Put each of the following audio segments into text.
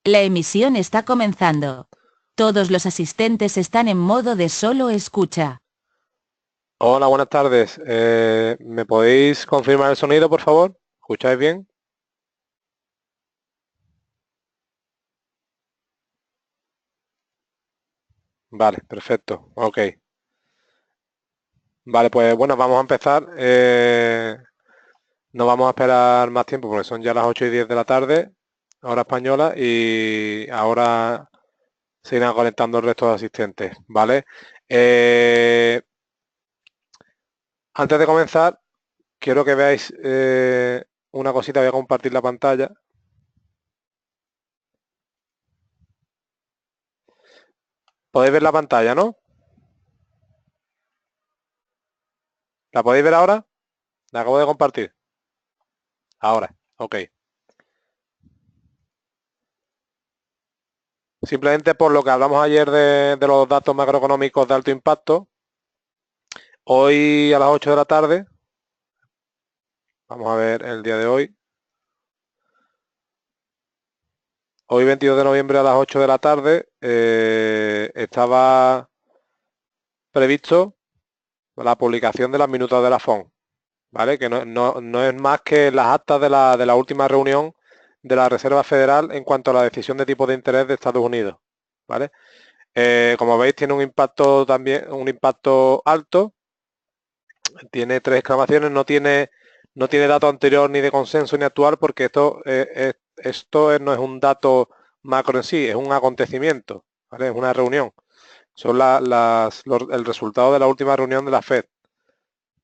La emisión está comenzando. Todos los asistentes están en modo de solo escucha. Hola, buenas tardes. ¿Me podéis confirmar el sonido, por favor? ¿Escucháis bien? Vale, perfecto. Ok. Vale, pues bueno, vamos a empezar. No vamos a esperar más tiempo porque son ya las 8:10 de la tarde, hora española, y ahora se irán conectando el resto de asistentes, ¿vale? Eh, Antes de comenzar, quiero que veáis una cosita. Voy a compartir la pantalla. ¿Podéis ver la pantalla, no? ¿La podéis ver ahora? La acabo de compartir. Ahora, ok. Simplemente por lo que hablamos ayer de los datos macroeconómicos de alto impacto, hoy a las 8 de la tarde, vamos a ver el día de hoy 22 de noviembre a las 8 de la tarde, estaba previsto la publicación de las minutas de la FON, ¿vale? Que no es más que las actas de la última reunión de la Reserva Federal en cuanto a la decisión de tipo de interés de Estados Unidos, ¿vale? Como veis, tiene un impacto también, un impacto alto. Tiene 3 exclamaciones, no tiene dato anterior ni de consenso ni actual, porque esto no es un dato macro en sí, es un acontecimiento, ¿vale? Es una reunión. Son el resultado de la última reunión de la Fed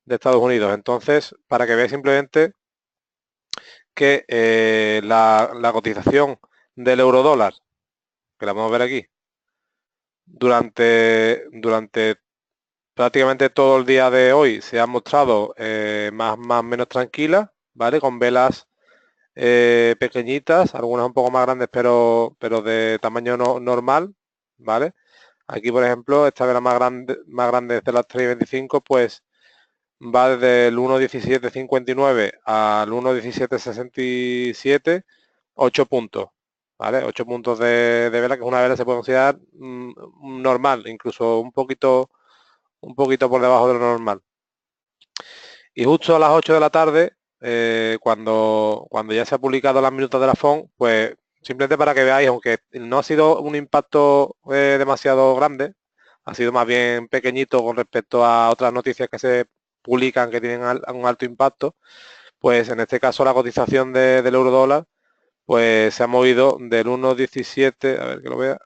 de Estados Unidos. Entonces, para que veáis simplemente que la cotización del eurodólar, que la vamos a ver aquí, durante prácticamente todo el día de hoy se ha mostrado más o menos tranquila, ¿vale? Con velas pequeñitas, algunas un poco más grandes, pero de tamaño normal, ¿vale? Aquí, por ejemplo, esta vela más grande de las 3.25, pues va desde el 1.1759 al 1.1767, 8 puntos, ¿vale? 8 puntos de vela, que es una vela que se puede considerar normal, incluso un poquito por debajo de lo normal. Y justo a las 8 de la tarde, cuando ya se ha publicado las minutas de la FON, pues simplemente para que veáis, aunque no ha sido un impacto demasiado grande, ha sido más bien pequeñito con respecto a otras noticias que se publican que tienen un alto impacto, pues en este caso la cotización del euro dólar pues se ha movido del 1,17, a ver que lo vea,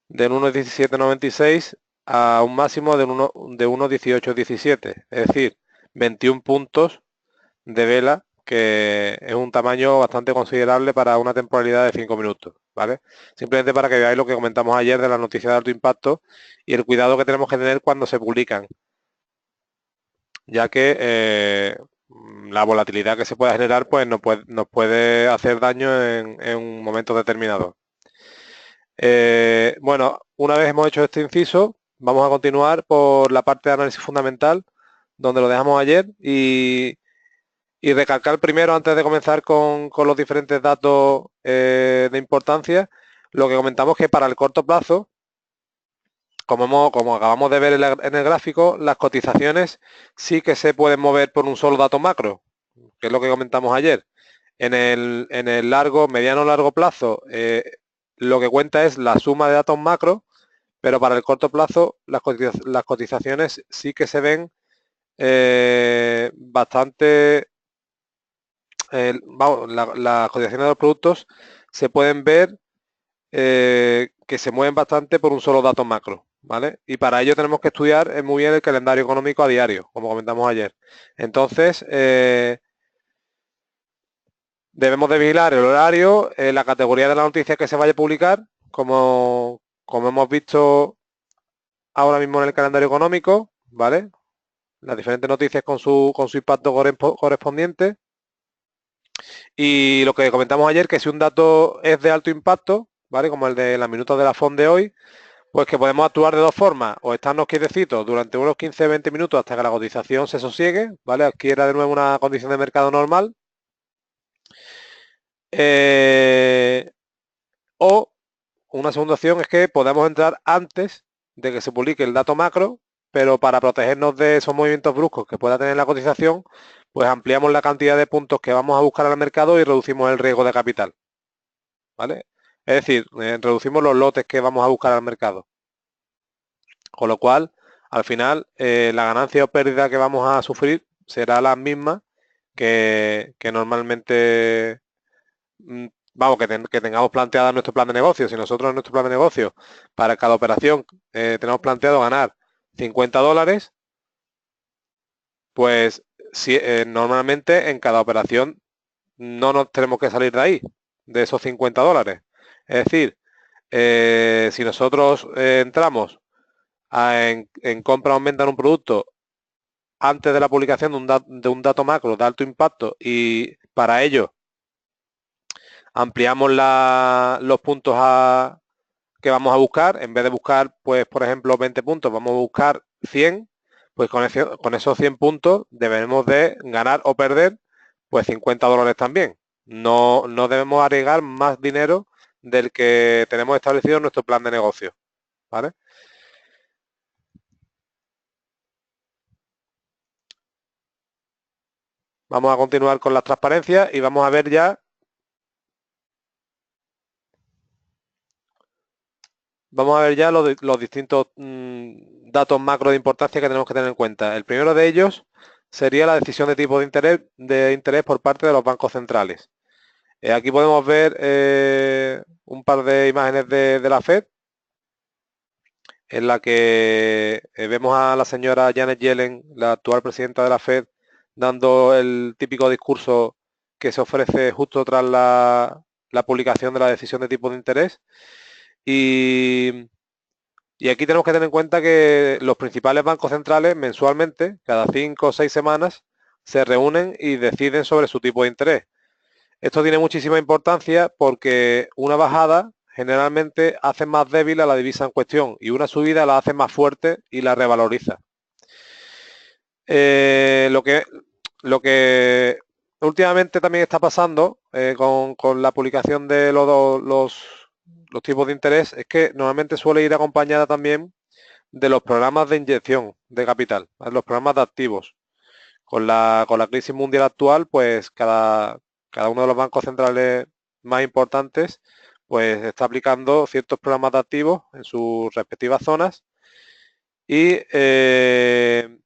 del 1,1796 a un máximo de 1,1817, es decir, 21 puntos de vela, que es un tamaño bastante considerable para una temporalidad de 5 minutos, ¿vale? Simplemente para que veáis lo que comentamos ayer de las noticias de alto impacto y el cuidado que tenemos que tener cuando se publican, ya que la volatilidad que se pueda generar pues nos puede hacer daño en un momento determinado. Bueno, una vez hemos hecho este inciso, vamos a continuar por la parte de análisis fundamental, donde lo dejamos ayer, y recalcar primero, antes de comenzar con los diferentes datos de importancia, lo que comentamos, que para el corto plazo, como acabamos de ver en el gráfico, las cotizaciones sí que se pueden mover por un solo dato macro, que es lo que comentamos ayer. En el mediano o largo plazo, lo que cuenta es la suma de datos macro, pero para el corto plazo las cotizaciones sí que se ven bastante, vamos, las cotizaciones de los productos se pueden ver que se mueven bastante por un solo dato macro, ¿vale? Y para ello tenemos que estudiar muy bien el calendario económico a diario, como comentamos ayer. Entonces, debemos de vigilar el horario, la categoría de la noticia que se vaya a publicar, como hemos visto ahora mismo en el calendario económico, ¿vale? Las diferentes noticias con su impacto correspondiente. Y lo que comentamos ayer, que si un dato es de alto impacto, ¿vale? Como el de las minutos de la FON de hoy, pues que podemos actuar de dos formas: o estarnos quietecitos durante unos 15-20 minutos hasta que la cotización se sosiegue, ¿vale? Adquiera de nuevo una condición de mercado normal, O una segunda opción es que podamos entrar antes de que se publique el dato macro, pero para protegernos de esos movimientos bruscos que pueda tener la cotización, pues ampliamos la cantidad de puntos que vamos a buscar al mercado y reducimos el riesgo de capital. ¿Vale? Es decir, reducimos los lotes que vamos a buscar al mercado. Con lo cual, al final, la ganancia o pérdida que vamos a sufrir será la misma que normalmente, vamos, que tengamos planteada nuestro plan de negocio. Si nosotros en nuestro plan de negocio, para cada operación, tenemos planteado ganar 50 dólares, pues si, normalmente en cada operación no nos tenemos que salir de ahí, de esos 50 dólares. Es decir, si nosotros entramos en compra o venta en un producto antes de la publicación de un dato macro de alto impacto y para ello ampliamos los puntos que vamos a buscar, en vez de buscar, pues, por ejemplo, 20 puntos, vamos a buscar 100, pues con esos 100 puntos debemos de ganar o perder, pues 50 dólares también. No debemos agregar más dinero del que tenemos establecido en nuestro plan de negocio, ¿vale? Vamos a continuar con las transparencias y vamos a ver ya los distintos datos macro de importancia que tenemos que tener en cuenta. El primero de ellos sería la decisión de tipo de interés por parte de los bancos centrales. Aquí podemos ver un par de imágenes de la Fed, en la que vemos a la señora Janet Yellen, la actual presidenta de la Fed, dando el típico discurso que se ofrece justo tras la publicación de la decisión de tipo de interés. Y aquí tenemos que tener en cuenta que los principales bancos centrales mensualmente, cada 5 o 6 semanas, se reúnen y deciden sobre su tipo de interés. Esto tiene muchísima importancia porque una bajada generalmente hace más débil a la divisa en cuestión y una subida la hace más fuerte y la revaloriza. Lo que últimamente también está pasando con la publicación de los tipos de interés es que normalmente suele ir acompañada también de los programas de inyección de capital, ¿vale? Los programas de activos. Con la crisis mundial actual, pues cada uno de los bancos centrales más importantes pues está aplicando ciertos programas de activos en sus respectivas zonas y esto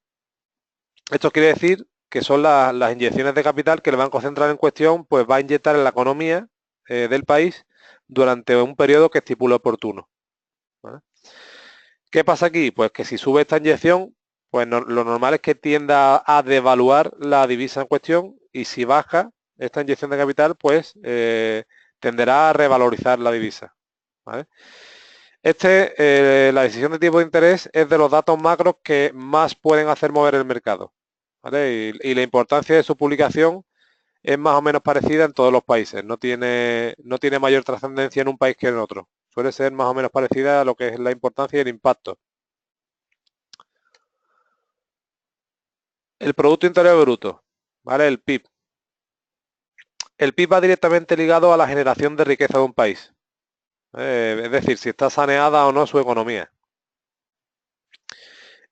quiere decir que son las inyecciones de capital que el Banco Central en cuestión pues va a inyectar en la economía del país durante un periodo que estipula oportuno, ¿vale? ¿Qué pasa aquí? Pues que si sube esta inyección, pues lo normal es que tienda a devaluar la divisa en cuestión y si baja esta inyección de capital, pues tenderá a revalorizar la divisa, ¿vale? La decisión de tipo de interés es de los datos macros que más pueden hacer mover el mercado, ¿vale? Y la importancia de su publicación es más o menos parecida en todos los países, no tiene mayor trascendencia en un país que en otro. Suele ser más o menos parecida a lo que es la importancia y el impacto. El Producto Interior Bruto, ¿vale? El PIB. El PIB va directamente ligado a la generación de riqueza de un país. Es decir, si está saneada o no su economía.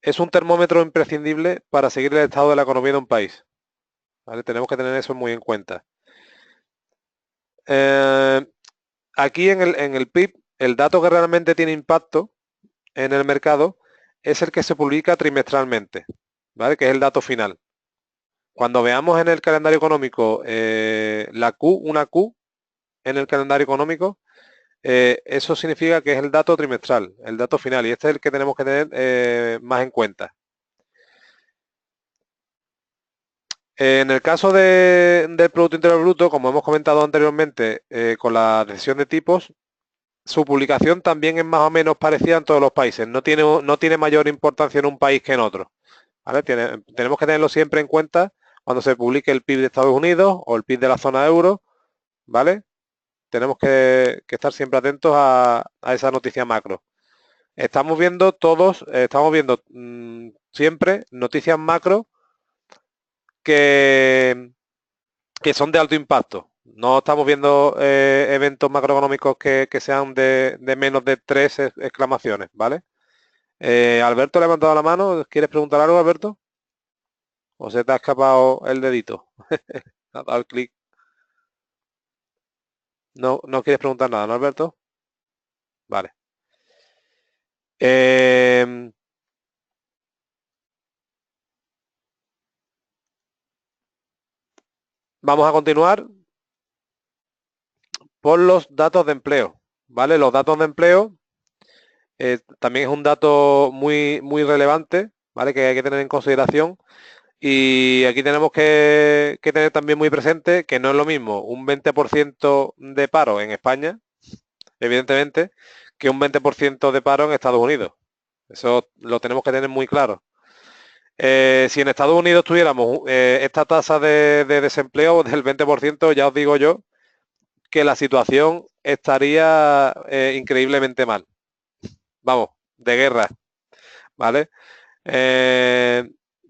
Es un termómetro imprescindible para seguir el estado de la economía de un país, ¿vale? Tenemos que tener eso muy en cuenta. Aquí en el PIB, el dato que realmente tiene impacto en el mercado es el que se publica trimestralmente, ¿vale? Que es el dato final. Cuando veamos en el calendario económico una Q en el calendario económico, eso significa que es el dato trimestral, el dato final, y este es el que tenemos que tener más en cuenta. En el caso del Producto Interior Bruto, como hemos comentado anteriormente, con la decisión de tipos, su publicación también es más o menos parecida en todos los países. No tiene mayor importancia en un país que en otro, ¿vale? Tenemos que tenerlo siempre en cuenta cuando se publique el PIB de Estados Unidos o el PIB de la zona euro, ¿vale? Tenemos que estar siempre atentos a esa noticia macro. Estamos viendo siempre noticias macro que son de alto impacto, No estamos viendo eventos macroeconómicos que sean de menos de 3 exclamaciones, ¿vale? Alberto le ha levantado la mano. ¿Quieres preguntar algo, Alberto? ¿O se te ha escapado el dedito? Ha dado el clic. No, no quieres preguntar nada, ¿no, Alberto? Vale. Vamos a continuar por los datos de empleo, ¿vale? Los datos de empleo también es un dato muy relevante, ¿vale? Que hay que tener en consideración. Y aquí tenemos que tener también muy presente que no es lo mismo un 20% de paro en España, evidentemente, que un 20% de paro en Estados Unidos. Eso lo tenemos que tener muy claro. Si en Estados Unidos tuviéramos esta tasa de desempleo del 20%, ya os digo yo que la situación estaría increíblemente mal. Vamos, de guerra, ¿vale?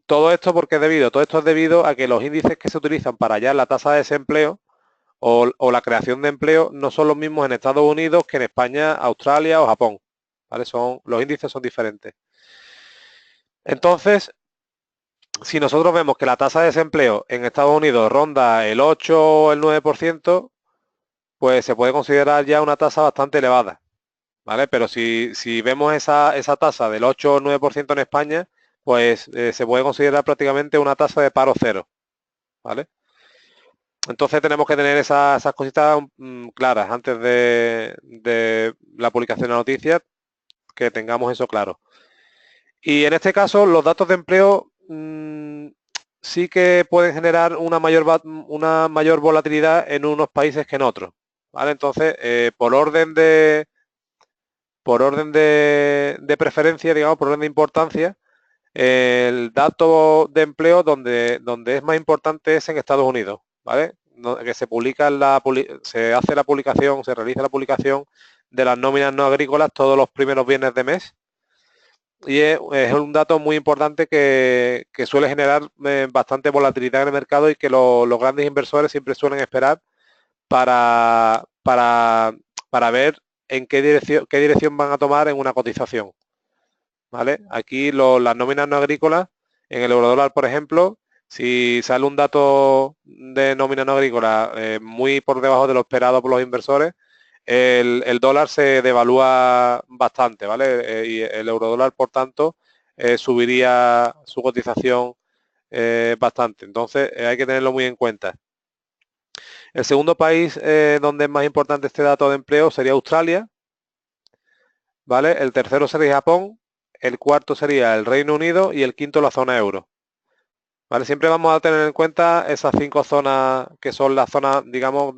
Todo esto todo esto es debido a que los índices que se utilizan para hallar la tasa de desempleo o la creación de empleo no son los mismos en Estados Unidos que en España, Australia o Japón. ¿Vale? Los índices son diferentes. Entonces, si nosotros vemos que la tasa de desempleo en Estados Unidos ronda el 8 o el 9%, pues se puede considerar ya una tasa bastante elevada. ¿Vale? Pero si vemos esa tasa del 8 o 9% en España, pues se puede considerar prácticamente una tasa de paro cero. ¿Vale? Entonces tenemos que tener esas cositas claras antes de la publicación de la noticia, que tengamos eso claro. Y en este caso, los datos de empleo sí que pueden generar una mayor volatilidad en unos países que en otros. ¿Vale? Entonces, por orden de preferencia, digamos, por orden de importancia, el dato de empleo donde es más importante es en Estados Unidos, ¿vale? Que se se hace la publicación, se realiza la publicación de las nóminas no agrícolas todos los primeros viernes de mes. Y es un dato muy importante que suele generar bastante volatilidad en el mercado y que los grandes inversores siempre suelen esperar para ver en qué dirección van a tomar en una cotización. ¿Vale? Aquí las nóminas no agrícolas, en el eurodólar, por ejemplo, si sale un dato de nómina no agrícola muy por debajo de lo esperado por los inversores, el dólar se devalúa bastante, ¿vale? Y el eurodólar, por tanto, subiría su cotización bastante. Entonces, hay que tenerlo muy en cuenta. El segundo país donde es más importante este dato de empleo sería Australia, ¿vale? El tercero sería Japón, el cuarto sería el Reino Unido y el quinto la zona euro. ¿Vale? Siempre vamos a tener en cuenta esas 5 zonas que son las zonas, digamos,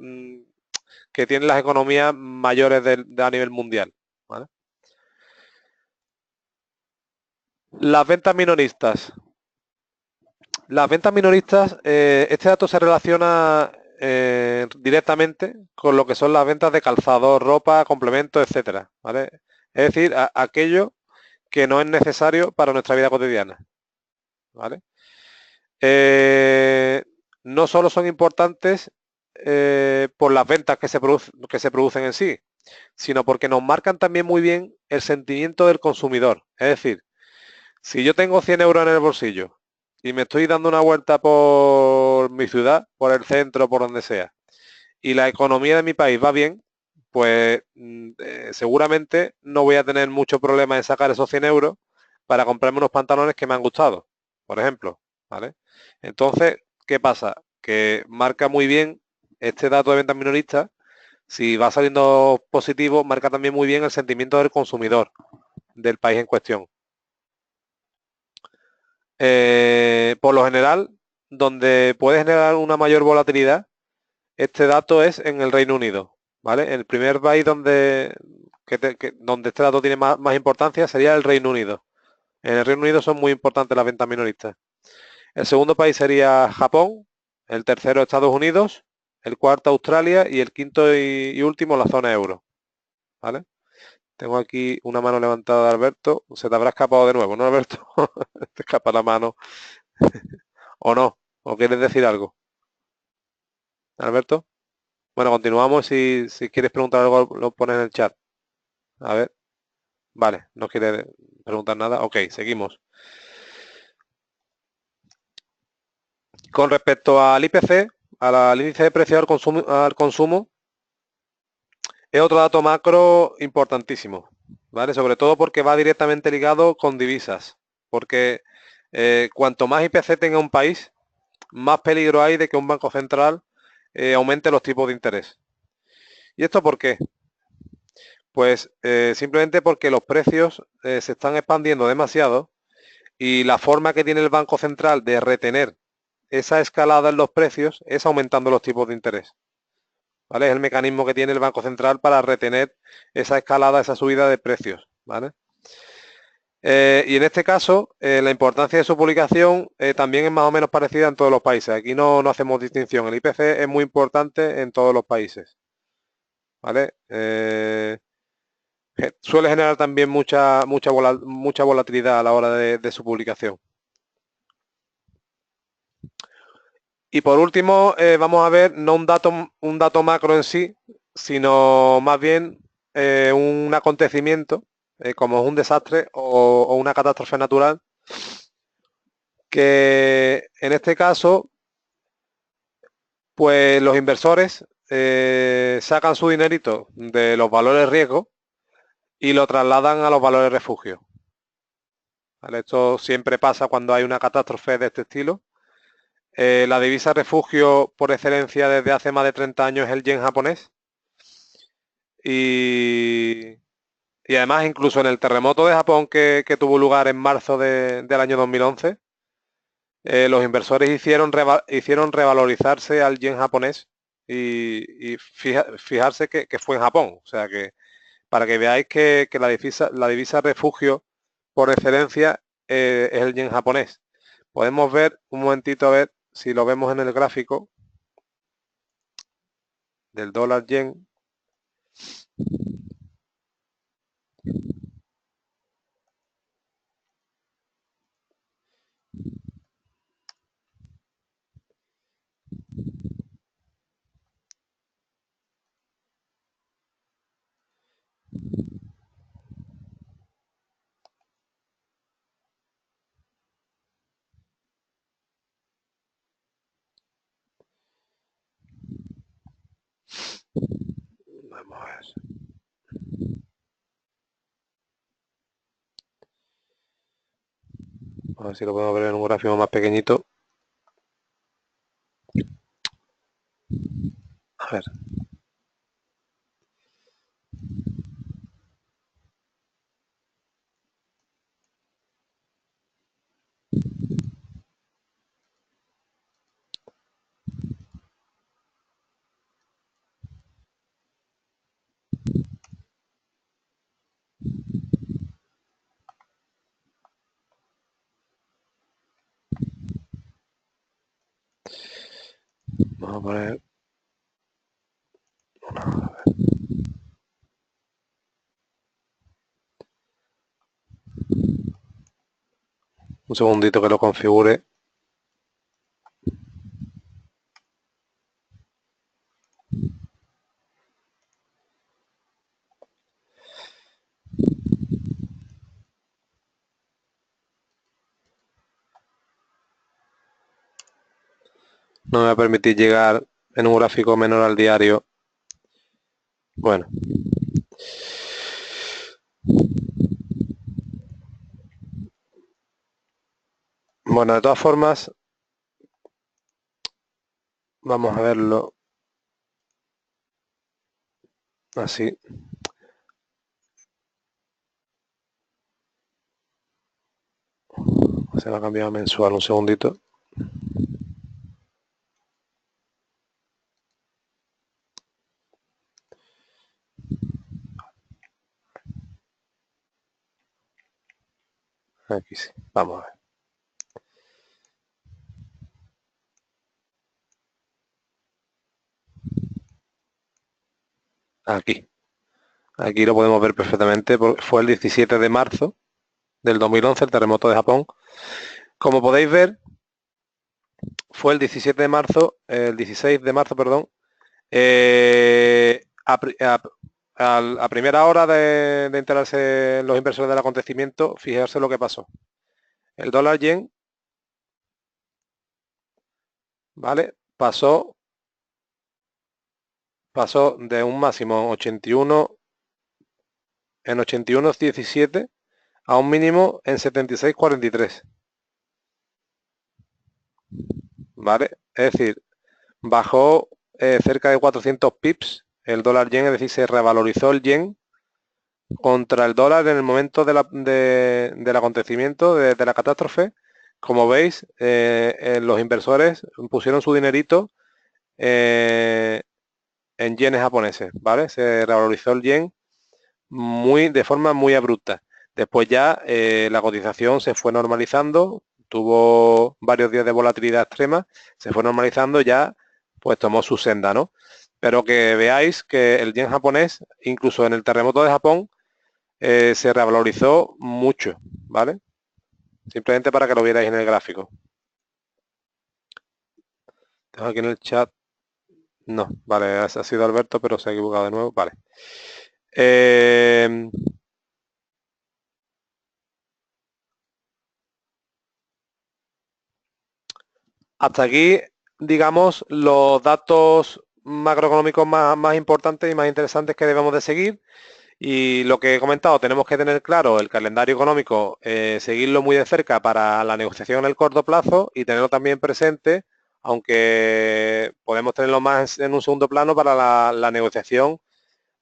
que tienen las economías mayores a nivel mundial. ¿Vale? Las ventas minoristas. Las ventas minoristas, este dato se relaciona directamente con lo que son las ventas de calzado, ropa, complementos, etcétera. ¿Vale? Es decir, aquello que no es necesario para nuestra vida cotidiana. ¿Vale? No solo son importantes por las ventas que se producen en sí, sino porque nos marcan también muy bien el sentimiento del consumidor. Es decir, si yo tengo 100 euros en el bolsillo y me estoy dando una vuelta por mi ciudad, por el centro, por donde sea, y la economía de mi país va bien, pues seguramente no voy a tener mucho problema en sacar esos 100 euros para comprarme unos pantalones que me han gustado, por ejemplo. ¿Vale? Entonces, ¿qué pasa? Que marca muy bien este dato de ventas minoristas. Si va saliendo positivo, marca también muy bien el sentimiento del consumidor del país en cuestión. Por lo general, donde puede generar una mayor volatilidad, este dato es en el Reino Unido. ¿Vale? El primer país donde este dato tiene más importancia sería el Reino Unido. En el Reino Unido son muy importantes las ventas minoristas. El segundo país sería Japón, el tercero Estados Unidos, el cuarto Australia y el quinto y último la zona euro. ¿Vale? Tengo aquí una mano levantada de Alberto. Se te habrá escapado de nuevo, ¿no, Alberto? Te escapa la mano. ¿O no? ¿O quieres decir algo? Alberto. Bueno, continuamos. Si quieres preguntar algo, lo pones en el chat. A ver. Vale, no quiere preguntar nada. Ok, seguimos. Con respecto al IPC, al índice de precio al consumo, es otro dato macro importantísimo, ¿vale? Sobre todo porque va directamente ligado con divisas. Porque cuanto más IPC tenga un país, más peligro hay de que un banco central aumente los tipos de interés. ¿Y esto por qué? Pues simplemente porque los precios se están expandiendo demasiado y la forma que tiene el Banco Central de retener esa escalada en los precios es aumentando los tipos de interés. ¿Vale? Es el mecanismo que tiene el Banco Central para retener esa escalada, esa subida de precios. ¿Vale? Y en este caso, la importancia de su publicación también es más o menos parecida en todos los países. Aquí no hacemos distinción. El IPC es muy importante en todos los países. ¿Vale? Suele generar también mucha volatilidad a la hora de su publicación. Y por último, vamos a ver no un dato macro en sí, sino más bien un acontecimiento, como es un desastre o una catástrofe natural, que en este caso, pues los inversores sacan su dinerito de los valores riesgo y lo trasladan a los valores refugio. ¿Vale? Esto siempre pasa cuando hay una catástrofe de este estilo. La divisa refugio por excelencia desde hace más de 30 años es el yen japonés. Y además incluso en el terremoto de Japón que tuvo lugar en marzo del año 2011, los inversores hicieron revalorizarse al yen japonés y fijarse que fue en Japón. O sea que para que veáis que la divisa refugio por excelencia es el yen japonés. Podemos ver un momentito a ver si lo vemos en el gráfico del dólar yen. Vamos a ver. A ver si lo podemos ver en un gráfico más pequeñito. A ver. Vamos a poner un segundito que lo configure. No me va a permitir llegar en un gráfico menor al diario. Bueno. Bueno, de todas formas, vamos a verlo así. Se va a cambiar a mensual, un segundito. Aquí sí, vamos a ver. Aquí lo podemos ver perfectamente porque fue el 17 de marzo del 2011, el terremoto de Japón. Como podéis ver, fue el 16 de marzo, perdón, A primera hora de enterarse los inversores del acontecimiento, fijarse lo que pasó. El dólar yen, ¿vale? Pasó de un máximo en 81,17 a un mínimo en 76,43. ¿Vale? Es decir, bajó cerca de 400 pips el dólar yen, es decir, se revalorizó el yen contra el dólar en el momento del acontecimiento, de la catástrofe. Como veis, los inversores pusieron su dinerito en yenes japoneses, ¿vale? Se revalorizó el yen de forma muy abrupta. Después ya la cotización se fue normalizando, tuvo varios días de volatilidad extrema, se fue normalizando, ya pues tomó su senda, ¿no? Pero que veáis que el yen japonés, incluso en el terremoto de Japón, se revalorizó mucho, ¿vale? Simplemente para que lo vierais en el gráfico. Tengo aquí en el chat. No, vale, ha sido Alberto, pero se ha equivocado de nuevo. Vale. Hasta aquí, digamos, los datos macroeconómicos más importantes y más interesantes que debemos de seguir. Y lo que he comentado, tenemos que tener claro el calendario económico, seguirlo muy de cerca para la negociación en el corto plazo y tenerlo también presente, aunque podemos tenerlo más en un segundo plano para la negociación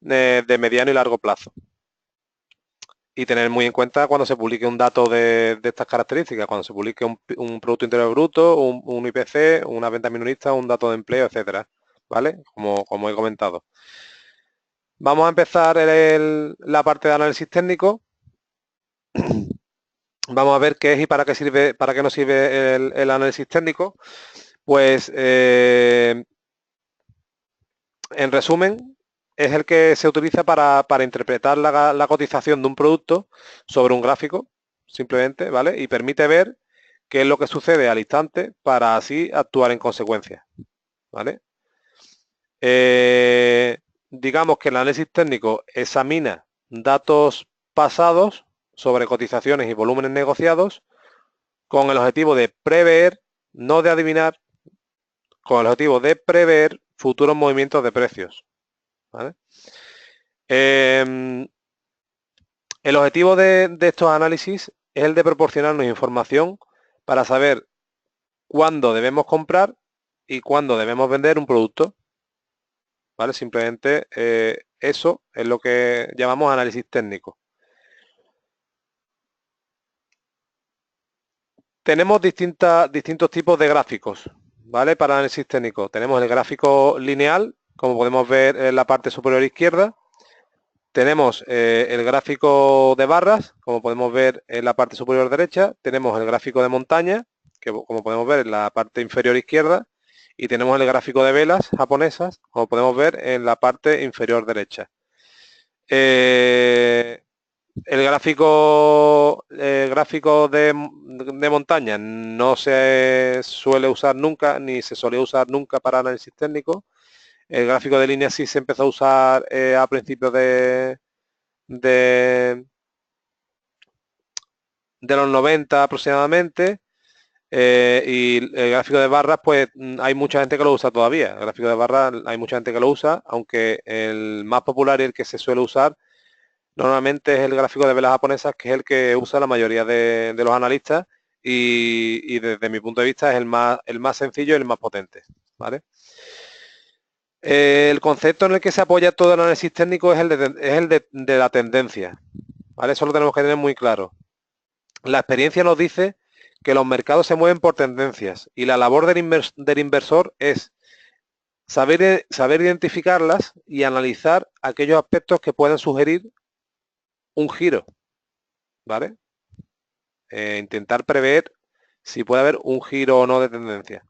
de mediano y largo plazo. Y tener muy en cuenta cuando se publique un dato de estas características, cuando se publique un Producto Interior Bruto, un IPC, una venta minorista, un dato de empleo, etcétera, ¿vale? Como he comentado. Vamos a empezar la parte de análisis técnico. Vamos a ver qué es y para qué sirve, para qué nos sirve el análisis técnico. Pues en resumen, es el que se utiliza para interpretar la cotización de un producto sobre un gráfico, simplemente, ¿vale? Y permite ver qué es lo que sucede al instante para así actuar en consecuencia, ¿vale? Digamos que el análisis técnico examina datos pasados sobre cotizaciones y volúmenes negociados con el objetivo de prever, no de adivinar, con el objetivo de prever futuros movimientos de precios, ¿vale? El objetivo de estos análisis es el de proporcionarnos información para saber cuándo debemos comprar y cuándo debemos vender un producto, ¿vale? Simplemente eso es lo que llamamos análisis técnico. Tenemos distintos tipos de gráficos, ¿vale? Para análisis técnico. Tenemos el gráfico lineal, como podemos ver en la parte superior izquierda. Tenemos el gráfico de barras, como podemos ver en la parte superior derecha. Tenemos el gráfico de montaña, que como podemos ver en la parte inferior izquierda. Y tenemos el gráfico de velas japonesas, como podemos ver en la parte inferior derecha. El gráfico de montaña no se suele usar nunca, ni se solía usar nunca para análisis técnico. El gráfico de línea sí se empezó a usar a principios de los 90 aproximadamente. Y el gráfico de barras, pues hay mucha gente que lo usa todavía. El gráfico de barras hay mucha gente que lo usa, aunque el más popular y el que se suele usar normalmente es el gráfico de velas japonesas, que es el que usa la mayoría de los analistas y desde mi punto de vista es el más sencillo y el más potente, ¿vale? El concepto en el que se apoya todo el análisis técnico es el de la tendencia, ¿vale? Eso lo tenemos que tener muy claro. La experiencia nos dice que los mercados se mueven por tendencias y la labor del inversor es saber identificarlas y analizar aquellos aspectos que puedan sugerir un giro, ¿vale? Intentar prever si puede haber un giro o no de tendencia.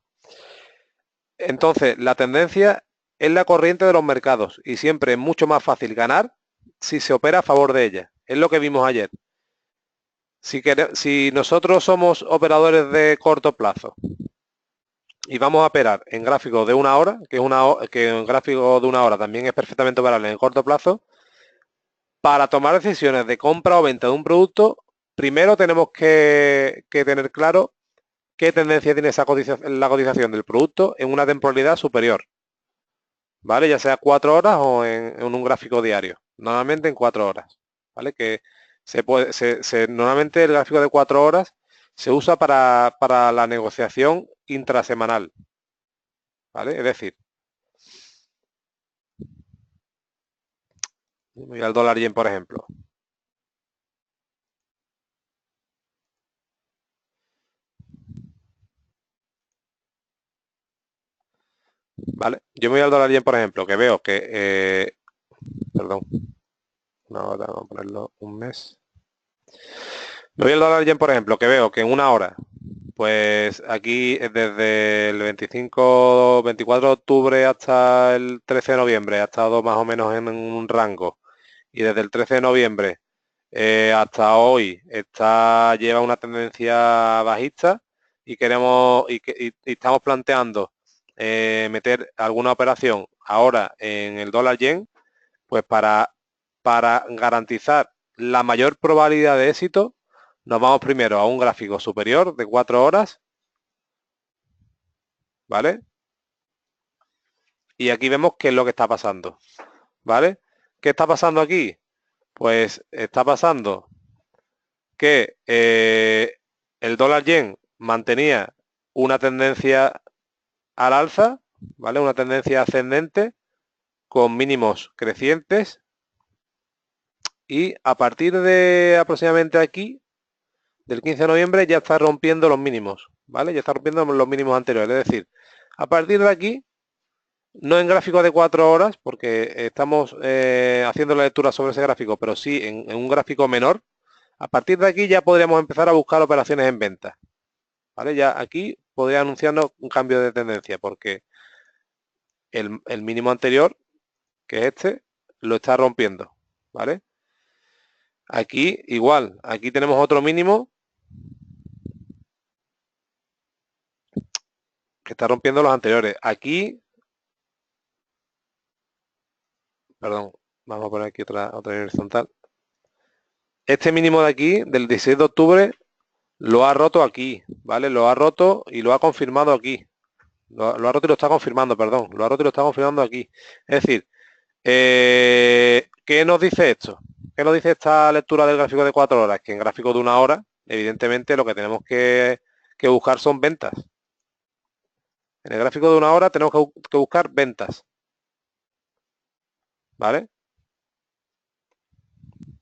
Entonces, la tendencia es la corriente de los mercados y siempre es mucho más fácil ganar si se opera a favor de ella. Es lo que vimos ayer. Si nosotros somos operadores de corto plazo y vamos a operar en gráficos de una hora, que un gráfico de una hora también es perfectamente operable en corto plazo. Para tomar decisiones de compra o venta de un producto, primero tenemos que tener claro qué tendencia tiene la cotización del producto en una temporalidad superior, ¿vale? Ya sea 4 horas o en un gráfico diario, normalmente en 4 horas, ¿vale? Que normalmente el gráfico de 4 horas se usa para la negociación intrasemanal, ¿vale? Es decir, voy al dólar yen, por ejemplo. ¿Vale? Yo me voy al dólar yen, por ejemplo, que veo que, perdón, no, vamos a ponerlo un mes. Me voy al dólar yen, por ejemplo, que veo que en una hora, pues aquí desde el 24 de octubre hasta el 13 de noviembre ha estado más o menos en un rango. Y desde el 13 de noviembre hasta hoy lleva una tendencia bajista y queremos y estamos planteando meter alguna operación ahora en el dólar yen, pues para garantizar la mayor probabilidad de éxito, nos vamos primero a un gráfico superior de 4 horas, ¿vale? Y aquí vemos qué es lo que está pasando, ¿vale? ¿Qué está pasando aquí? Pues está pasando que el dólar yen mantenía una tendencia al alza, ¿vale? Una tendencia ascendente con mínimos crecientes y a partir de aproximadamente aquí, del 15 de noviembre, ya está rompiendo los mínimos, ¿vale? Ya está rompiendo los mínimos anteriores. Es decir, a partir de aquí, no en gráfico de 4 horas, porque estamos haciendo la lectura sobre ese gráfico, pero sí en un gráfico menor, a partir de aquí ya podríamos empezar a buscar operaciones en venta, ¿vale? Ya aquí podría anunciarnos un cambio de tendencia, porque el mínimo anterior, que es este, lo está rompiendo, ¿vale? Aquí igual, aquí tenemos otro mínimo que está rompiendo los anteriores. Aquí, perdón, vamos a poner aquí otra horizontal. Este mínimo de aquí, del 16 de octubre, lo ha roto aquí, ¿vale? Lo ha roto y lo ha confirmado aquí. Lo ha roto y lo está confirmando, perdón. Lo ha roto y lo está confirmando aquí. Es decir, ¿qué nos dice esto? ¿Qué nos dice esta lectura del gráfico de 4 horas? Que en gráfico de una hora, evidentemente, lo que tenemos que buscar son ventas. En el gráfico de una hora tenemos que buscar ventas. ¿Vale? Un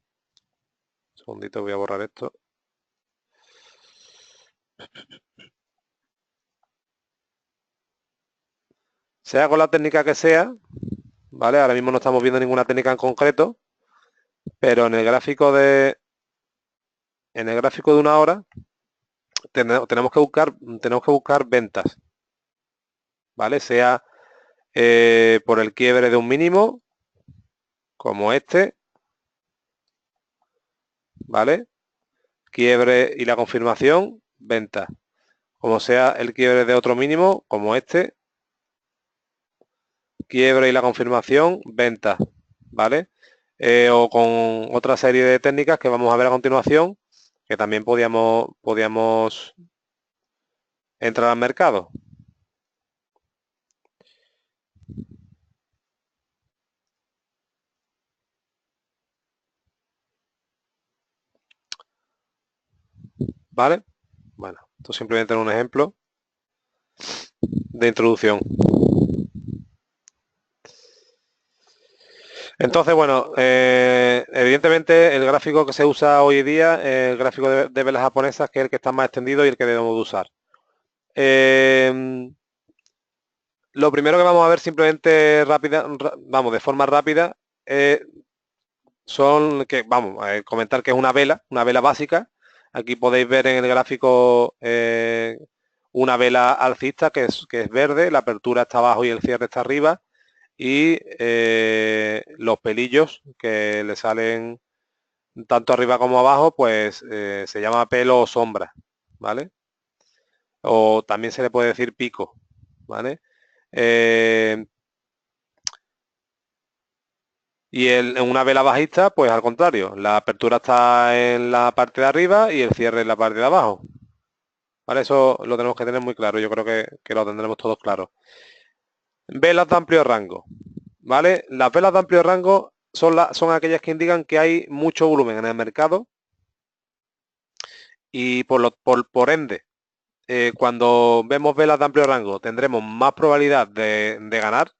segundito, voy a borrar esto. Sea con la técnica que sea, ¿vale? Ahora mismo no estamos viendo ninguna técnica en concreto, pero en el gráfico de una hora tenemos que buscar ventas, ¿vale? Sea por el quiebre de un mínimo, como este, ¿vale? Quiebre y la confirmación, venta. Como sea el quiebre de otro mínimo, como este, quiebre y la confirmación, venta, ¿vale? O con otra serie de técnicas que vamos a ver a continuación, que también podíamos entrar al mercado. ¿Vale? Bueno, esto simplemente es un ejemplo de introducción. Entonces, bueno, evidentemente el gráfico que se usa hoy día es el gráfico de velas japonesas, que es el que está más extendido y el que debemos de usar. Lo primero que vamos a ver simplemente de forma rápida, vamos a comentar que es una vela básica. Aquí podéis ver en el gráfico una vela alcista que es verde, la apertura está abajo y el cierre está arriba, y los pelillos que le salen tanto arriba como abajo, pues se llama pelo o sombra, ¿vale? O también se le puede decir pico, ¿vale? Y en una vela bajista, pues al contrario, la apertura está en la parte de arriba y el cierre en la parte de abajo. ¿Vale? Eso lo tenemos que tener muy claro, yo creo que lo tendremos todos claro. Velas de amplio rango, ¿vale? Las velas de amplio rango son aquellas que indican que hay mucho volumen en el mercado y por ende, cuando vemos velas de amplio rango tendremos más probabilidad de ganar,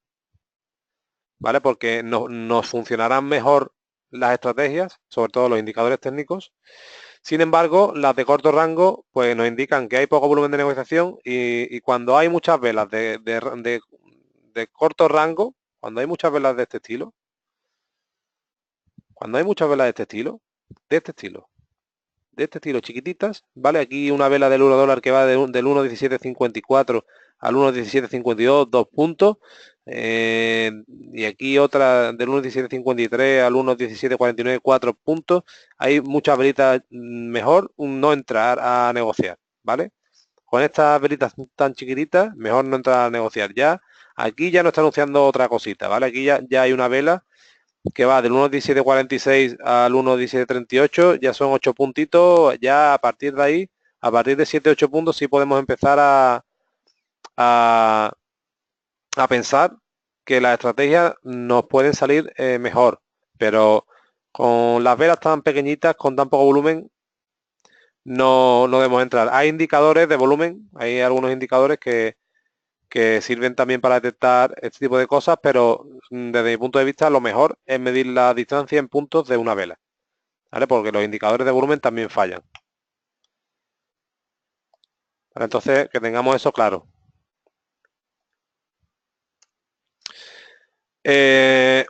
¿vale? Porque nos funcionarán mejor las estrategias, sobre todo los indicadores técnicos. Sin embargo, las de corto rango pues nos indican que hay poco volumen de negociación y cuando hay muchas velas de corto rango, cuando hay muchas velas de este estilo, de este estilo chiquititas, ¿vale? Aquí una vela del $1 que va del 1.1754 al 1.1752, 2 puntos. Y aquí otra del 1.1753 al 1.1749, 4 puntos. Hay muchas velitas, mejor no entrar a negociar, ¿vale? Con estas velitas tan chiquititas, mejor no entrar a negociar ya. Aquí ya nos está anunciando otra cosita, ¿vale? Aquí ya hay una vela que va del 1.1746 al 1.1738, ya son 8 puntitos, ya a partir de ahí, a partir de 7-8 puntos sí podemos empezar a pensar que las estrategias nos pueden salir mejor, pero con las velas tan pequeñitas, con tan poco volumen, no debemos entrar. Hay indicadores de volumen, hay algunos indicadores que sirven también para detectar este tipo de cosas, pero desde mi punto de vista lo mejor es medir la distancia en puntos de una vela, ¿vale? Porque los indicadores de volumen también fallan. ¿Vale? Entonces, que tengamos eso claro.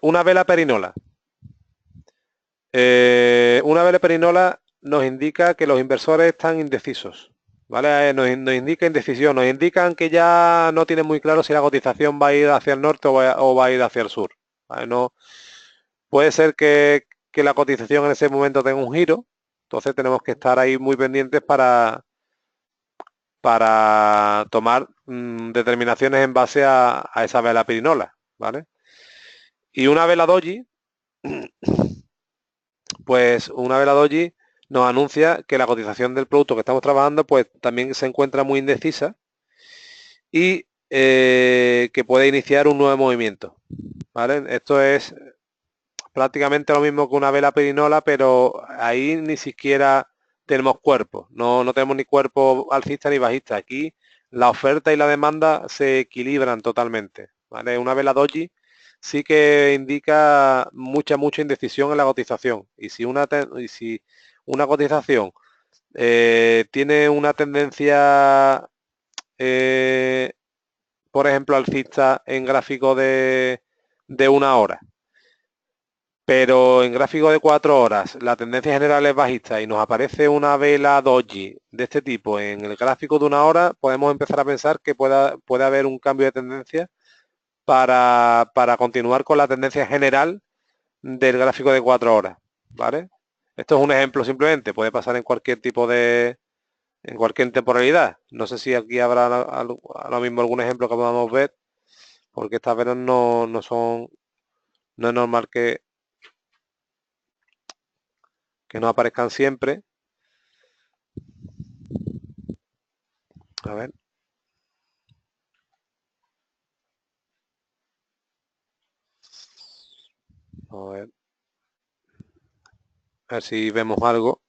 Una vela perinola. Una vela perinola nos indica que los inversores están indecisos, ¿vale? Nos indica indecisión, nos indican que ya no tienen muy claro si la cotización va a ir hacia el norte o va a ir hacia el sur, ¿vale? No, puede ser que la cotización en ese momento tenga un giro, entonces tenemos que estar ahí muy pendientes para tomar determinaciones en base a esa vela perinola, ¿vale? Y una vela doji, pues una vela doji nos anuncia que la cotización del producto que estamos trabajando pues también se encuentra muy indecisa y que puede iniciar un nuevo movimiento, ¿vale? Esto es prácticamente lo mismo que una vela perinola, pero ahí ni siquiera tenemos cuerpo, no tenemos ni cuerpo alcista ni bajista. Aquí la oferta y la demanda se equilibran totalmente, ¿vale? Una vela doji sí que indica mucha indecisión en la cotización, y si una cotización tiene una tendencia, por ejemplo, alcista en gráfico de una hora, pero en gráfico de 4 horas la tendencia general es bajista y nos aparece una vela doji de este tipo en el gráfico de una hora, podemos empezar a pensar que puede haber un cambio de tendencia para continuar con la tendencia general del gráfico de 4 horas, ¿vale? Esto es un ejemplo simplemente, puede pasar en cualquier en cualquier temporalidad. No sé si aquí habrá ahora mismo algún ejemplo que podamos ver, porque estas velas no es normal que no aparezcan siempre. A ver. A ver si vemos algo.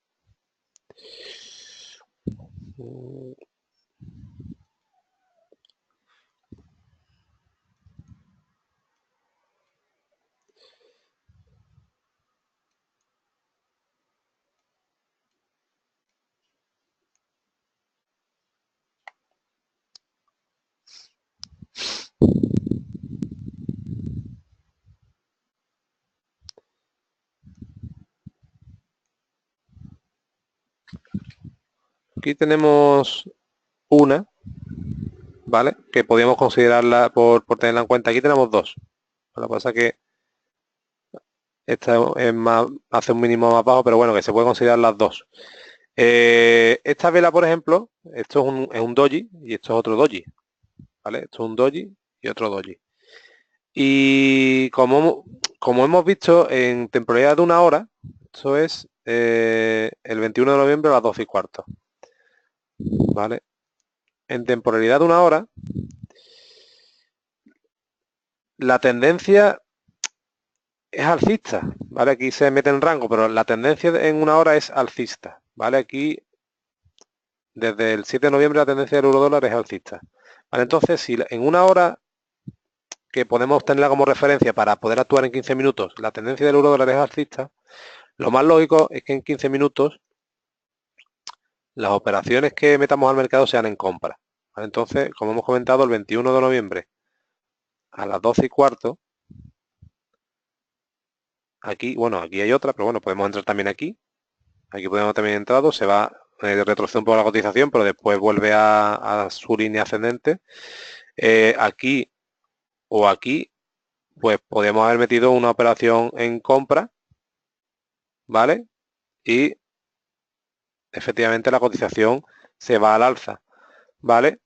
Aquí tenemos una, ¿vale? Que podríamos considerarla por tenerla en cuenta. Aquí tenemos dos. Lo que pasa es que esta es más, hace un mínimo más bajo, pero bueno, que se puede considerar las dos. Esta vela, por ejemplo, esto es un doji y esto es otro doji, ¿vale? Esto es un doji y otro doji. Y como hemos visto en temporalidad de 1 hora, esto es el 21 de noviembre a las 12:15, ¿vale? En temporalidad de 1 hora, la tendencia es alcista, ¿vale? Aquí se mete en rango, pero la tendencia en 1 hora es alcista, ¿vale? Aquí, desde el 7 de noviembre, la tendencia del euro-dólar es alcista. ¿Vale? Entonces, si en 1 hora, que podemos tenerla como referencia para poder actuar en 15 minutos, la tendencia del euro-dólar es alcista, lo más lógico es que en 15 minutos las operaciones que metamos al mercado sean en compra. ¿Vale? Entonces, como hemos comentado, el 21 de noviembre a las 12:15, aquí, bueno, aquí hay otra, pero bueno, podemos entrar también aquí. Aquí podemos también entrado, se va, retrocede un poco la cotización, pero después vuelve a su línea ascendente. Aquí o aquí, pues podemos haber metido una operación en compra, ¿vale? Y efectivamente la cotización se va al alza, ¿vale?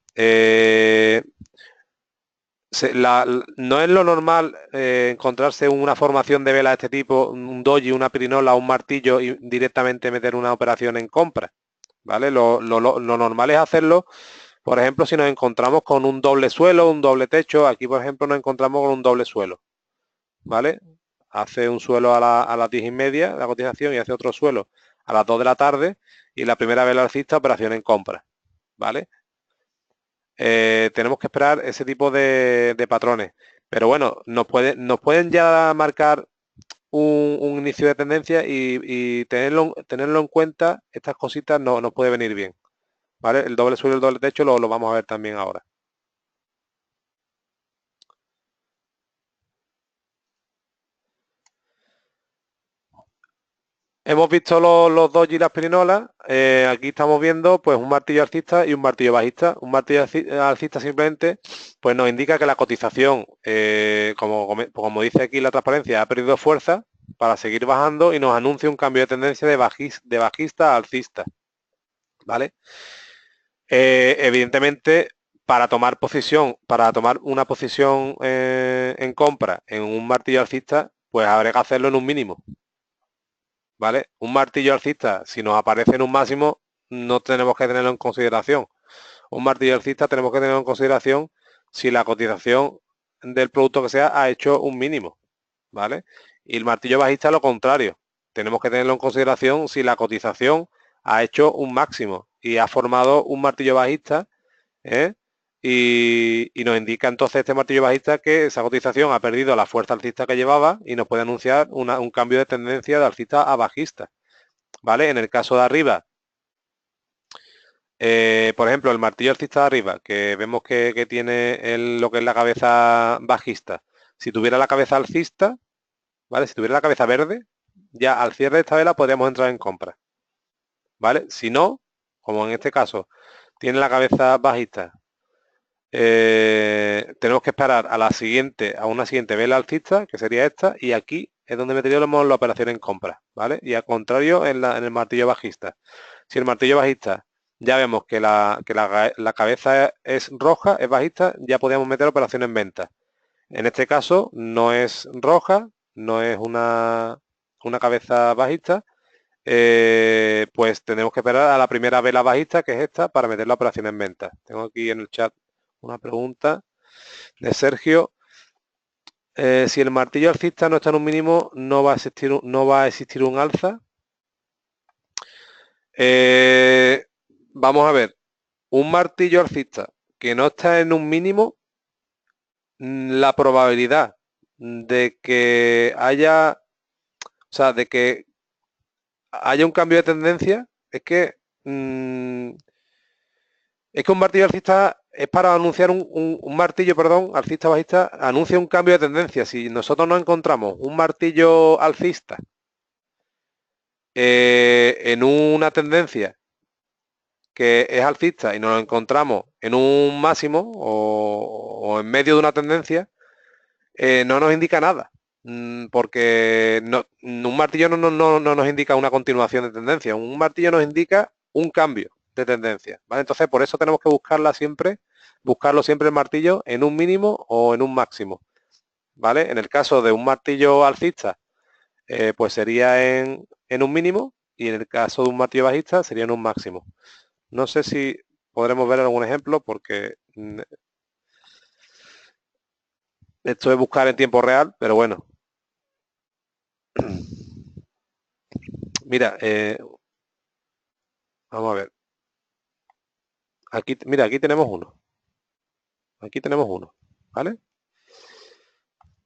No es lo normal encontrarse una formación de vela de este tipo, un doji, una pirinola, un martillo y directamente meter una operación en compra, ¿vale? Lo normal es hacerlo, por ejemplo, si nos encontramos con un doble suelo, un doble techo. Aquí, por ejemplo, nos encontramos con un doble suelo, ¿vale? Hace un suelo a las 10:30 la cotización y hace otro suelo a las 2 de la tarde y la primera vela alcista, operación en compra, ¿vale? Tenemos que esperar ese tipo de patrones. Pero bueno, nos pueden ya marcar un inicio de tendencia y tenerlo en cuenta. Estas cositas no nos puede venir bien, ¿vale? El doble suelo y el doble techo lo vamos a ver también ahora. Hemos visto los doji y las pirinolas. Aquí estamos viendo pues un martillo alcista y un martillo bajista. Un martillo alcista simplemente pues nos indica que la cotización, como dice aquí la transparencia, ha perdido fuerza para seguir bajando y nos anuncia un cambio de tendencia de bajista a alcista, ¿vale? Evidentemente, para tomar una posición en compra en un martillo alcista, pues habrá que hacerlo en un mínimo, ¿vale? Un martillo alcista, si nos aparece en un máximo, no tenemos que tenerlo en consideración. Un martillo alcista tenemos que tenerlo en consideración si la cotización del producto que sea ha hecho un mínimo, ¿vale? Y el martillo bajista lo contrario. Tenemos que tenerlo en consideración si la cotización ha hecho un máximo y ha formado un martillo bajista, ¿eh? Y nos indica entonces este martillo bajista que esa cotización ha perdido la fuerza alcista que llevaba y nos puede anunciar un cambio de tendencia de alcista a bajista, ¿vale? En el caso de arriba, por ejemplo, el martillo alcista de arriba, que vemos que tiene lo que es la cabeza bajista. Si tuviera la cabeza alcista, ¿vale? Si tuviera la cabeza verde, ya al cierre de esta vela podríamos entrar en compra, ¿vale? Si no, como en este caso, tiene la cabeza bajista, tenemos que esperar a una siguiente vela alcista, que sería esta, y aquí es donde meteríamos la operación en compra, ¿vale? Y al contrario en el martillo bajista. Si el martillo bajista ya vemos que la cabeza es roja, es bajista, ya podríamos meter operación en venta. En este caso no es roja, no es una cabeza bajista, pues tenemos que esperar a la primera vela bajista, que es esta, para meter la operación en venta. Tengo aquí en el chat una pregunta de Sergio. Si el martillo alcista no está en un mínimo, no va a existir un alza. Vamos a ver, un martillo alcista que no está en un mínimo, la probabilidad de que haya, o sea, de que haya un cambio de tendencia es que un martillo alcista es para anunciar un martillo, perdón, alcista bajista, anuncia un cambio de tendencia. Si nosotros nos encontramos un martillo alcista en una tendencia que es alcista y nos lo encontramos en un máximo o en medio de una tendencia, no nos indica nada. Porque un martillo no nos indica una continuación de tendencia, un martillo nos indica un cambio de tendencia, ¿vale? Entonces, por eso tenemos que buscarla siempre buscarlo siempre el martillo en un mínimo o en un máximo, ¿vale? En el caso de un martillo alcista, pues sería en un mínimo, y en el caso de un martillo bajista sería en un máximo. No sé si podremos ver algún ejemplo, porque esto es buscar en tiempo real, pero bueno. Mira, vamos a ver. Aquí, mira, aquí tenemos uno. Aquí tenemos uno, ¿vale?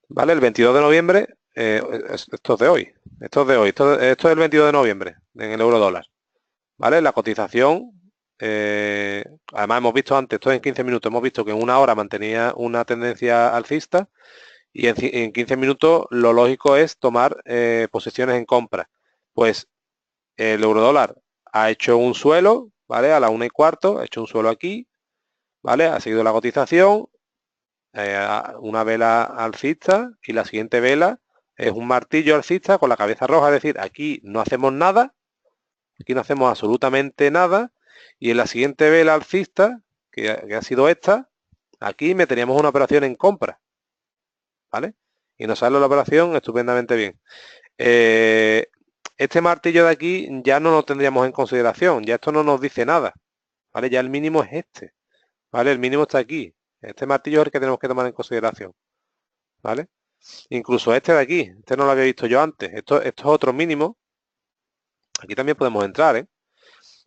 ¿Vale? El 22 de noviembre, esto es de hoy. Esto es de hoy. Esto es el 22 de noviembre en el euro dólar. ¿Vale? La cotización, además hemos visto antes, esto en 15 minutos, hemos visto que en una hora mantenía una tendencia alcista, y en 15 minutos lo lógico es tomar posiciones en compra. Pues el euro dólar ha hecho un suelo, ¿vale? A la 1:15, ha hecho un suelo aquí, ¿vale? Ha seguido la cotización, una vela alcista, y la siguiente vela es un martillo alcista con la cabeza roja, es decir, aquí no hacemos nada, aquí no hacemos absolutamente nada, y en la siguiente vela alcista, que ha sido esta, aquí meteríamos una operación en compra, ¿vale? Y nos sale la operación estupendamente bien. Este martillo de aquí ya no lo tendríamos en consideración, ya esto no nos dice nada, ¿vale? Ya el mínimo es este, ¿vale? El mínimo está aquí. Este martillo es el que tenemos que tomar en consideración, ¿vale? Incluso este de aquí, este no lo había visto yo antes. Esto es otro mínimo. Aquí también podemos entrar, ¿eh?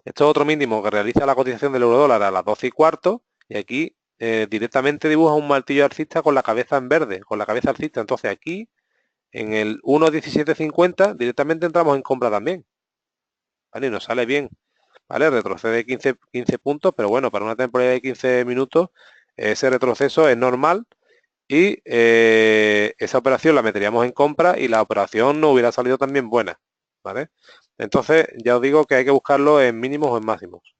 Esto es otro mínimo que realiza la cotización del euro dólar a las 12:15, y aquí directamente dibuja un martillo alcista con la cabeza en verde, con la cabeza alcista. Entonces aquí, en el 1:1750, directamente entramos en compra también, ¿vale? Y nos sale bien, ¿vale? Retrocede 15 puntos, pero bueno, para una temporada de 15 minutos, ese retroceso es normal, y esa operación la meteríamos en compra y la operación no hubiera salido también buena, ¿vale? Entonces, ya os digo que hay que buscarlo en mínimos o en máximos.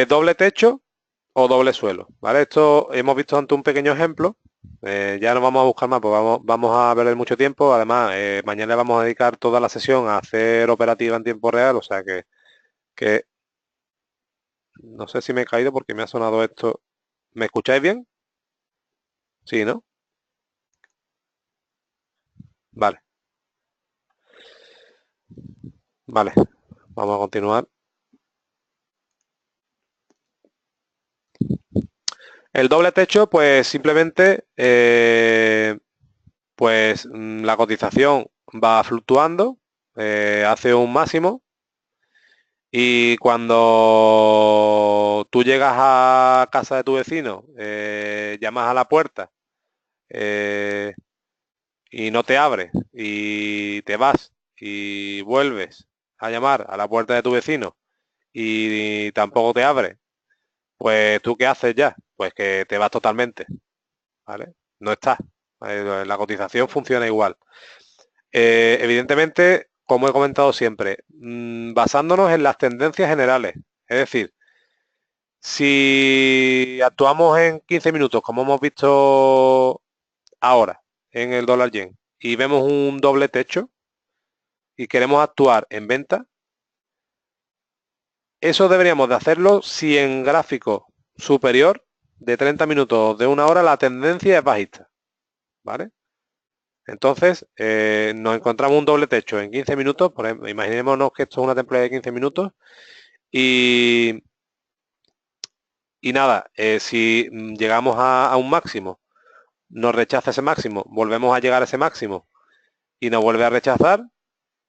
Doble techo o doble suelo, ¿vale? Esto hemos visto ante un pequeño ejemplo. Ya no vamos a buscar más, pues vamos a perder mucho tiempo. Además, mañana vamos a dedicar toda la sesión a hacer operativa en tiempo real, o sea que no sé si me he caído porque me ha sonado esto. ¿Me escucháis bien? Sí, ¿no? Vale, vale. Vamos a continuar. El doble techo, pues simplemente, pues la cotización va fluctuando, hace un máximo, y cuando tú llegas a casa de tu vecino, llamas a la puerta, eh, y no te abre, y te vas y vuelves a llamar a la puerta de tu vecino y tampoco te abre, pues ¿tú qué haces ya? Pues que te vas totalmente, ¿vale? No está. La cotización funciona igual. Evidentemente, como he comentado siempre, basándonos en las tendencias generales. Es decir, si actuamos en 15 minutos, como hemos visto ahora en el dólar yen, y vemos un doble techo y queremos actuar en venta, eso deberíamos de hacerlo si en gráfico superior de 30 minutos de una hora la tendencia es bajista, ¿vale? Entonces, nos encontramos un doble techo en 15 minutos, por ejemplo, imaginémonos que esto es una temporada de 15 minutos, y, y nada, si llegamos a un máximo, nos rechaza ese máximo, volvemos a llegar a ese máximo y nos vuelve a rechazar,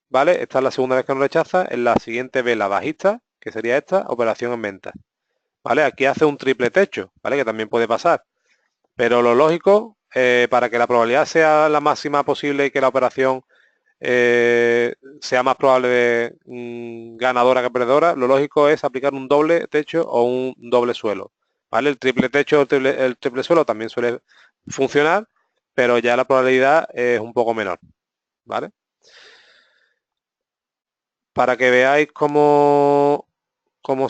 ¿vale? Esta es la segunda vez que nos rechaza. En la siguiente vela bajista, que sería esta, operación en venta, ¿vale? Aquí hace un triple techo, ¿vale? Que también puede pasar. Pero lo lógico, para que la probabilidad sea la máxima posible y que la operación sea más probable de ganadora que perdedora, lo lógico es aplicar un doble techo o un doble suelo, ¿vale? El triple techo o el triple suelo también suele funcionar, pero ya la probabilidad es un poco menor, ¿vale? Para que veáis cómo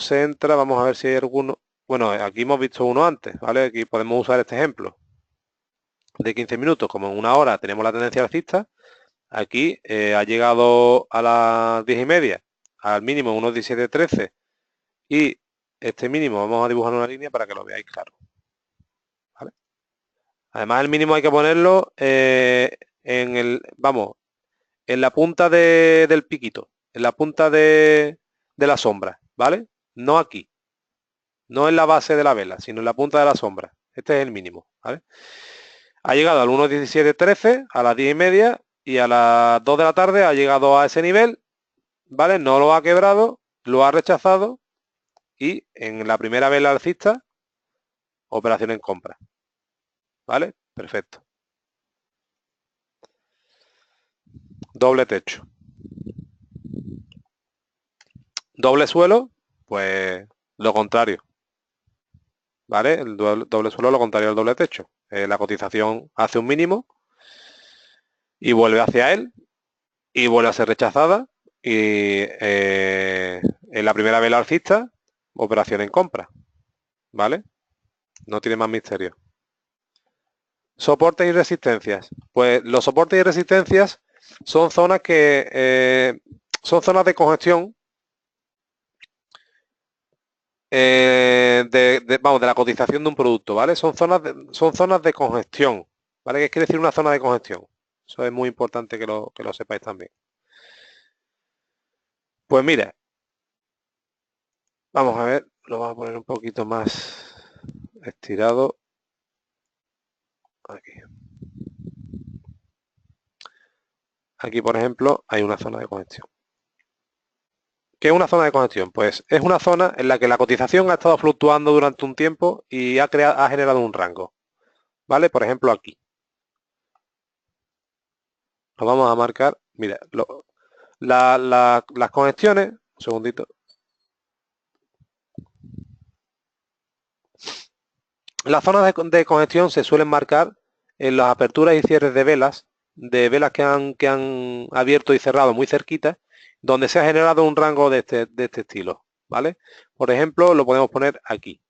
se entra, vamos a ver si hay alguno. Bueno, aquí hemos visto uno antes, ¿vale? Aquí podemos usar este ejemplo de 15 minutos, como en una hora tenemos la tendencia alcista. Aquí ha llegado a las 10:30 al mínimo 1.1713 y este mínimo vamos a dibujar una línea para que lo veáis claro. ¿Vale? Además el mínimo hay que ponerlo en la punta del piquito, en la punta de la sombra, ¿vale? No aquí, no en la base de la vela, sino en la punta de la sombra. Este es el mínimo, ¿vale? Ha llegado al 1.1713 a las 10:30 y a las 2 de la tarde ha llegado a ese nivel, ¿vale? No lo ha quebrado, lo ha rechazado y en la primera vela alcista, operación en compra, ¿vale? Perfecto. Doble techo. Doble suelo, pues lo contrario, ¿vale? El doble suelo lo contrario al doble techo. La cotización hace un mínimo y vuelve hacia él y vuelve a ser rechazada y en la primera vela alcista, operación en compra, ¿vale? No tiene más misterio. Soportes y resistencias. Pues los soportes y resistencias son zonas que son zonas de congestión de la cotización de un producto, ¿vale? Son zonas de congestión, ¿vale? ¿Qué quiere decir una zona de congestión? Eso es muy importante que lo sepáis también. Pues mira, vamos a ver, lo vamos a poner un poquito más estirado. Aquí. Aquí, por ejemplo, hay una zona de congestión. ¿Qué es una zona de congestión? Pues es una zona en la que la cotización ha estado fluctuando durante un tiempo y ha generado un rango, ¿vale? Por ejemplo, aquí. Lo vamos a marcar. Mira, las congestiones, un segundito. Las zonas de congestión se suelen marcar en las aperturas y cierres de velas que han abierto y cerrado muy cerquita, donde se ha generado un rango de este estilo, ¿vale? Por ejemplo, lo podemos poner aquí,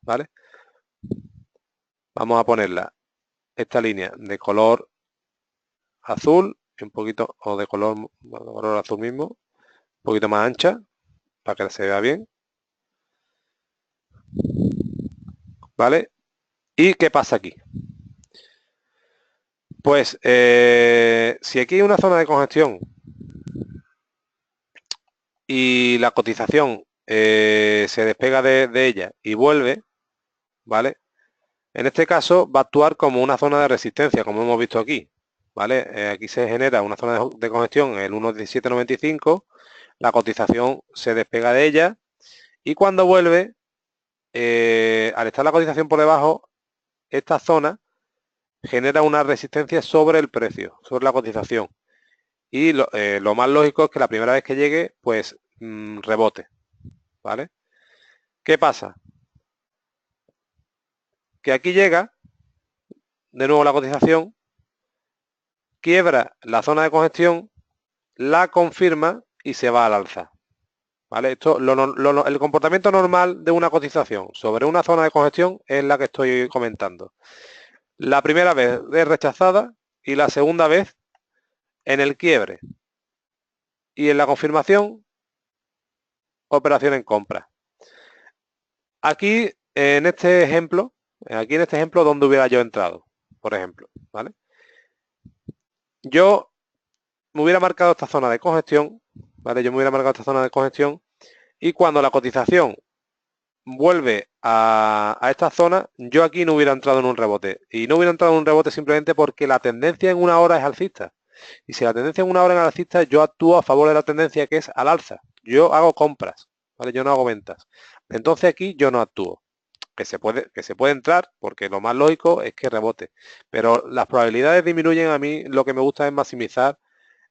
¿vale? Vamos a ponerla, esta línea de color azul, un poquito, o de color azul mismo, un poquito más ancha, para que se vea bien, ¿vale? ¿Y qué pasa aquí? Pues si aquí hay una zona de congestión y la cotización se despega de ella y vuelve, ¿vale? En este caso va a actuar como una zona de resistencia, como hemos visto aquí, ¿vale? Aquí se genera una zona de congestión, el 1.1795, la cotización se despega de ella y cuando vuelve, al estar la cotización por debajo, esta zona genera una resistencia sobre el precio, sobre la cotización. Y lo más lógico es que la primera vez que llegue, pues rebote, ¿vale? ¿Qué pasa? Que aquí llega, de nuevo la cotización, quiebra la zona de congestión, la confirma y se va al alza, ¿vale? Esto, el comportamiento normal de una cotización sobre una zona de congestión es la que estoy comentando. La primera vez es rechazada y la segunda vez en el quiebre. Y en la confirmación, operación en compra. Aquí, en este ejemplo, ¿dónde hubiera yo entrado? Por ejemplo, ¿vale? Yo me hubiera marcado esta zona de congestión, ¿vale? Yo me hubiera marcado esta zona de congestión y cuando la cotización vuelve a esta zona, yo aquí no hubiera entrado en un rebote. Y no hubiera entrado en un rebote simplemente porque la tendencia en una hora es alcista. Y si la tendencia en una hora es alcista, yo actúo a favor de la tendencia que es al alza. Yo hago compras, ¿vale? Yo no hago ventas. Entonces aquí yo no actúo. Que se puede entrar, porque lo más lógico es que rebote. Pero las probabilidades disminuyen. A mí lo que me gusta es maximizar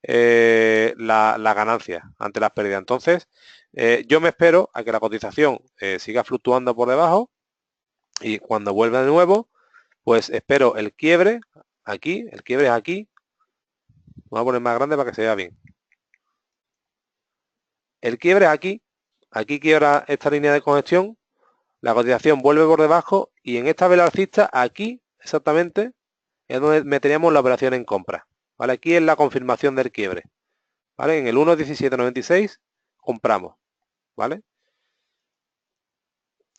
la ganancia ante las pérdidas. Entonces, yo me espero a que la cotización siga fluctuando por debajo y cuando vuelva de nuevo, pues espero el quiebre aquí, el quiebre es aquí. Vamos a poner más grande para que se vea bien. El quiebre es aquí quiebra esta línea de congestión, la cotización vuelve por debajo y en esta vela alcista, aquí exactamente, es donde meteríamos la operación en compra. ¿Vale? Aquí es la confirmación del quiebre. ¿vale? En el 1.1796 compramos, ¿vale?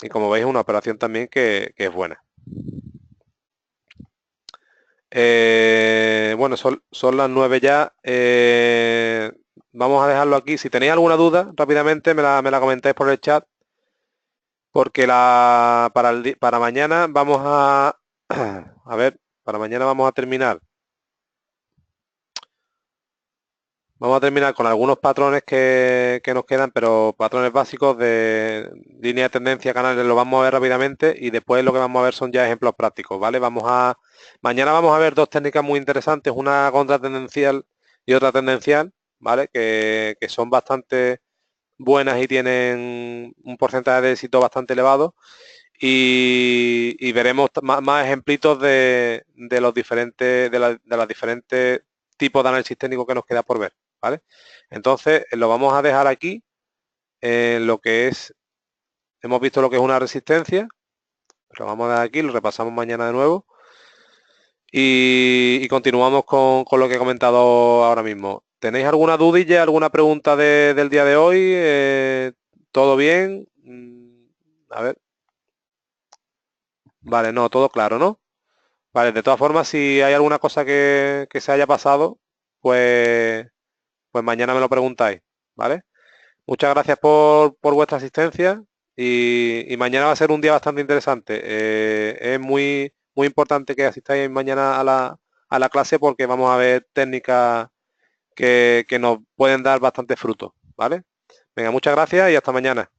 Y como veis, es una operación también que es buena. Bueno, son las 9 ya. Vamos a dejarlo aquí. Si tenéis alguna duda, rápidamente me la comentáis por el chat, porque para mañana vamos a... A ver, para mañana vamos a terminar. Vamos a terminar con algunos patrones que nos quedan, pero patrones básicos de línea de tendencia, canales, lo vamos a ver rápidamente y después lo que vamos a ver son ya ejemplos prácticos, ¿vale? Mañana vamos a ver dos técnicas muy interesantes, una contratendencial y otra tendencial, ¿vale? Que son bastante buenas y tienen un porcentaje de éxito bastante elevado y veremos más ejemplitos de los diferentes, de las diferentes tipos de análisis técnico que nos queda por ver, ¿vale? Entonces, lo vamos a dejar aquí en lo que es, hemos visto lo que es una resistencia, lo vamos a dejar aquí, lo repasamos mañana de nuevo y continuamos con lo que he comentado ahora mismo. ¿Tenéis alguna dudilla, alguna pregunta del día de hoy? ¿Todo bien? A ver. Vale, no, todo claro, ¿no? Vale, de todas formas, si hay alguna cosa que se haya pasado, pues, pues mañana me lo preguntáis, ¿vale? Muchas gracias por vuestra asistencia y mañana va a ser un día bastante interesante. Es muy importante que asistáis mañana a la clase porque vamos a ver técnicas que nos pueden dar bastante fruto, ¿vale? Venga, muchas gracias y hasta mañana.